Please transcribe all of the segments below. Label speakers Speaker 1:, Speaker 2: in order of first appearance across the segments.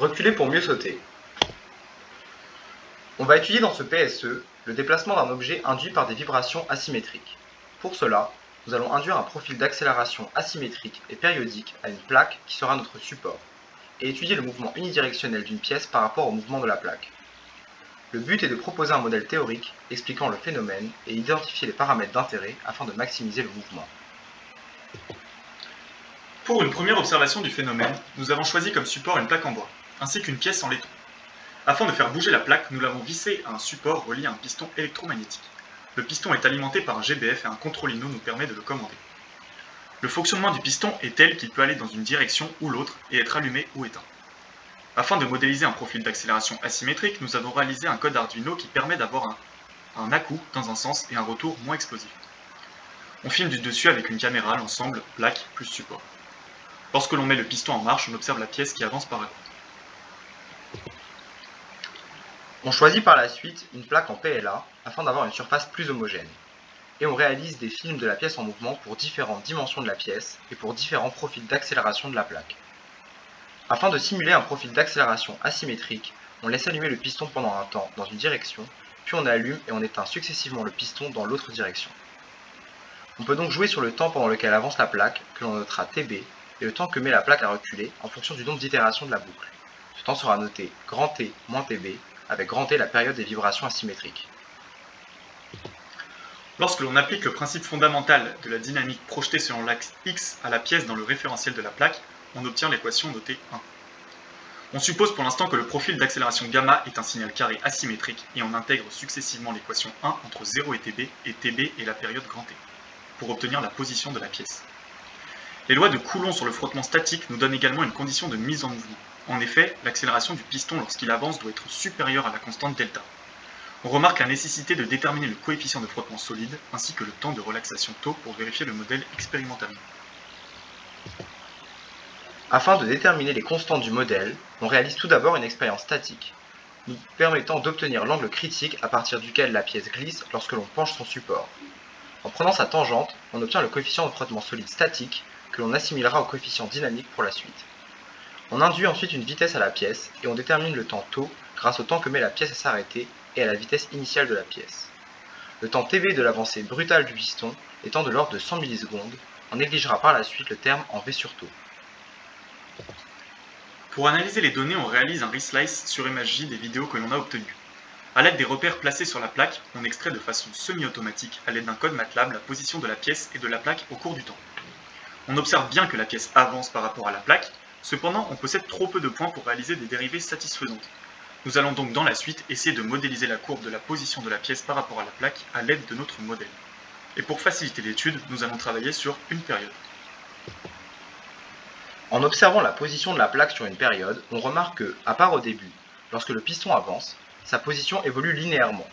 Speaker 1: Reculer pour mieux sauter. On va étudier dans ce PSE le déplacement d'un objet induit par des vibrations asymétriques. Pour cela, nous allons induire un profil d'accélération asymétrique et périodique à une plaque qui sera notre support, et étudier le mouvement unidirectionnel d'une pièce par rapport au mouvement de la plaque. Le but est de proposer un modèle théorique expliquant le phénomène et identifier les paramètres d'intérêt afin de maximiser le mouvement.
Speaker 2: Pour une première observation du phénomène, nous avons choisi comme support une plaque en bois, ainsi qu'une pièce en laiton. Afin de faire bouger la plaque, nous l'avons vissée à un support relié à un piston électromagnétique. Le piston est alimenté par un GBF et un contrôlino nous permet de le commander. Le fonctionnement du piston est tel qu'il peut aller dans une direction ou l'autre et être allumé ou éteint. Afin de modéliser un profil d'accélération asymétrique, nous avons réalisé un code Arduino qui permet d'avoir un à-coup dans un sens et un retour moins explosif. On filme du dessus avec une caméra l'ensemble plaque plus support. Lorsque l'on met le piston en marche, on observe la pièce qui avance par à côté.
Speaker 1: On choisit par la suite une plaque en PLA afin d'avoir une surface plus homogène. Et on réalise des films de la pièce en mouvement pour différentes dimensions de la pièce et pour différents profils d'accélération de la plaque. Afin de simuler un profil d'accélération asymétrique, on laisse allumer le piston pendant un temps dans une direction, puis on allume et on éteint successivement le piston dans l'autre direction. On peut donc jouer sur le temps pendant lequel avance la plaque, que l'on notera TB, et le temps que met la plaque à reculer en fonction du nombre d'itérations de la boucle. Ce temps sera noté grand T moins TB, avec grand T la période des vibrations asymétriques.
Speaker 2: Lorsque l'on applique le principe fondamental de la dynamique projetée selon l'axe X à la pièce dans le référentiel de la plaque, on obtient l'équation notée 1. On suppose pour l'instant que le profil d'accélération gamma est un signal carré asymétrique et on intègre successivement l'équation 1 entre 0 et TB est la période grand T, pour obtenir la position de la pièce. Les lois de Coulomb sur le frottement statique nous donnent également une condition de mise en mouvement. En effet, l'accélération du piston lorsqu'il avance doit être supérieure à la constante delta. On remarque la nécessité de déterminer le coefficient de frottement solide ainsi que le temps de relaxation taux pour vérifier le modèle expérimentalement.
Speaker 1: Afin de déterminer les constantes du modèle, on réalise tout d'abord une expérience statique, nous permettant d'obtenir l'angle critique à partir duquel la pièce glisse lorsque l'on penche son support. En prenant sa tangente, on obtient le coefficient de frottement solide statique que l'on assimilera au coefficient dynamique pour la suite. On induit ensuite une vitesse à la pièce et on détermine le temps taux grâce au temps que met la pièce à s'arrêter et à la vitesse initiale de la pièce. Le temps TB de l'avancée brutale du piston étant de l'ordre de 100 millisecondes, on négligera par la suite le terme en V sur taux.
Speaker 2: Pour analyser les données, on réalise un reslice sur ImageJ des vidéos que l'on a obtenues. A l'aide des repères placés sur la plaque, on extrait de façon semi-automatique à l'aide d'un code MATLAB la position de la pièce et de la plaque au cours du temps. On observe bien que la pièce avance par rapport à la plaque, cependant on possède trop peu de points pour réaliser des dérivées satisfaisantes. Nous allons donc dans la suite essayer de modéliser la courbe de la position de la pièce par rapport à la plaque à l'aide de notre modèle. Et pour faciliter l'étude, nous allons travailler sur une période.
Speaker 1: En observant la position de la plaque sur une période, on remarque que, à part au début, lorsque le piston avance, sa position évolue linéairement.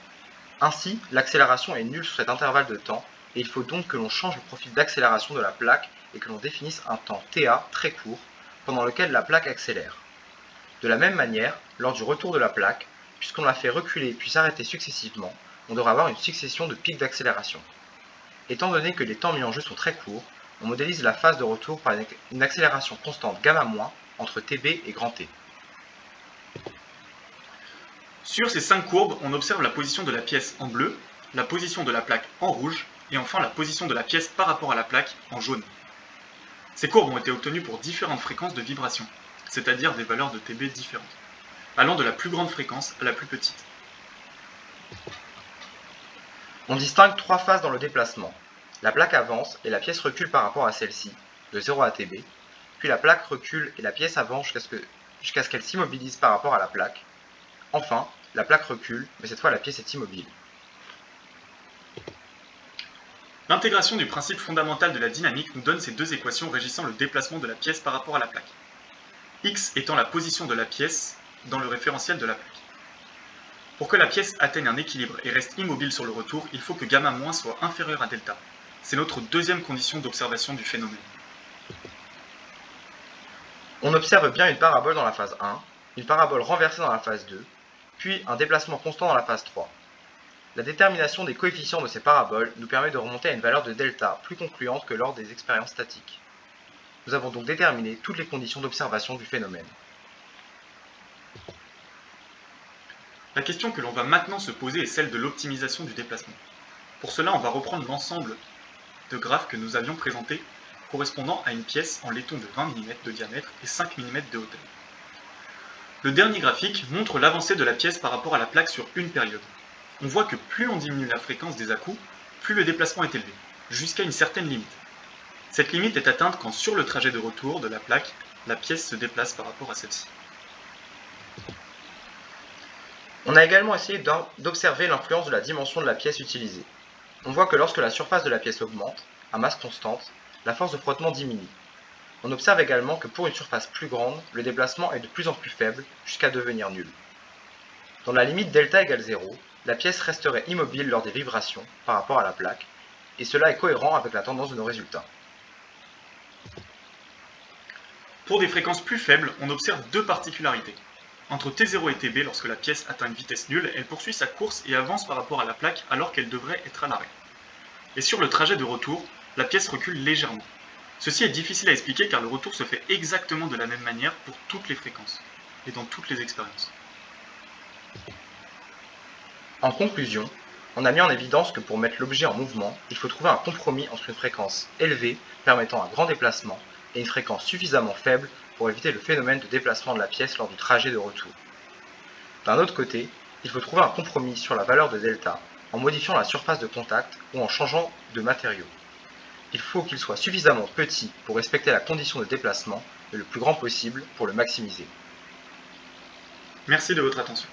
Speaker 1: Ainsi, l'accélération est nulle sur cet intervalle de temps, et il faut donc que l'on change le profil d'accélération de la plaque et que l'on définisse un temps TA très court, pendant lequel la plaque accélère. De la même manière, lors du retour de la plaque, puisqu'on la fait reculer puis s'arrêter successivement, on devra avoir une succession de pics d'accélération. Étant donné que les temps mis en jeu sont très courts, on modélise la phase de retour par une accélération constante gamma- entre TB et grand T.
Speaker 2: Sur ces 5 courbes, on observe la position de la pièce en bleu, la position de la plaque en rouge, et enfin la position de la pièce par rapport à la plaque en jaune. Ces courbes ont été obtenues pour différentes fréquences de vibration, c'est-à-dire des valeurs de TB différentes, allant de la plus grande fréquence à la plus petite.
Speaker 1: On distingue 3 phases dans le déplacement. La plaque avance et la pièce recule par rapport à celle-ci, de 0 à TB, puis la plaque recule et la pièce avance jusqu'à ce qu'elle s'immobilise par rapport à la plaque. Enfin, la plaque recule, mais cette fois la pièce est immobile.
Speaker 2: L'intégration du principe fondamental de la dynamique nous donne ces deux équations régissant le déplacement de la pièce par rapport à la plaque. X étant la position de la pièce dans le référentiel de la plaque. Pour que la pièce atteigne un équilibre et reste immobile sur le retour, il faut que gamma- soit inférieur à delta. C'est notre deuxième condition d'observation du phénomène.
Speaker 1: On observe bien une parabole dans la phase 1, une parabole renversée dans la phase 2, puis un déplacement constant dans la phase 3. La détermination des coefficients de ces paraboles nous permet de remonter à une valeur de delta plus concluante que lors des expériences statiques. Nous avons donc déterminé toutes les conditions d'observation du phénomène.
Speaker 2: La question que l'on va maintenant se poser est celle de l'optimisation du déplacement. Pour cela, on va reprendre l'ensemble de graphes que nous avions présentés correspondant à une pièce en laiton de 20 mm de diamètre et 5 mm de hauteur. Le dernier graphique montre l'avancée de la pièce par rapport à la plaque sur une période. On voit que plus on diminue la fréquence des à-coups, plus le déplacement est élevé, jusqu'à une certaine limite. Cette limite est atteinte quand sur le trajet de retour de la plaque, la pièce se déplace par rapport à celle-ci.
Speaker 1: On a également essayé d'observer l'influence de la dimension de la pièce utilisée. On voit que lorsque la surface de la pièce augmente, à masse constante, la force de frottement diminue. On observe également que pour une surface plus grande, le déplacement est de plus en plus faible jusqu'à devenir nul. Dans la limite delta égale 0, la pièce resterait immobile lors des vibrations par rapport à la plaque, et cela est cohérent avec la tendance de nos résultats.
Speaker 2: Pour des fréquences plus faibles, on observe deux particularités. Entre T0 et TB, lorsque la pièce atteint une vitesse nulle, elle poursuit sa course et avance par rapport à la plaque alors qu'elle devrait être à l'arrêt. Et sur le trajet de retour, la pièce recule légèrement. Ceci est difficile à expliquer car le retour se fait exactement de la même manière pour toutes les fréquences et dans toutes les expériences.
Speaker 1: En conclusion, on a mis en évidence que pour mettre l'objet en mouvement, il faut trouver un compromis entre une fréquence élevée permettant un grand déplacement et une fréquence suffisamment faible pour éviter le phénomène de déplacement de la pièce lors du trajet de retour. D'un autre côté, il faut trouver un compromis sur la valeur de delta en modifiant la surface de contact ou en changeant de matériau. Il faut qu'il soit suffisamment petit pour respecter la condition de déplacement et le plus grand possible pour le maximiser.
Speaker 2: Merci de votre attention.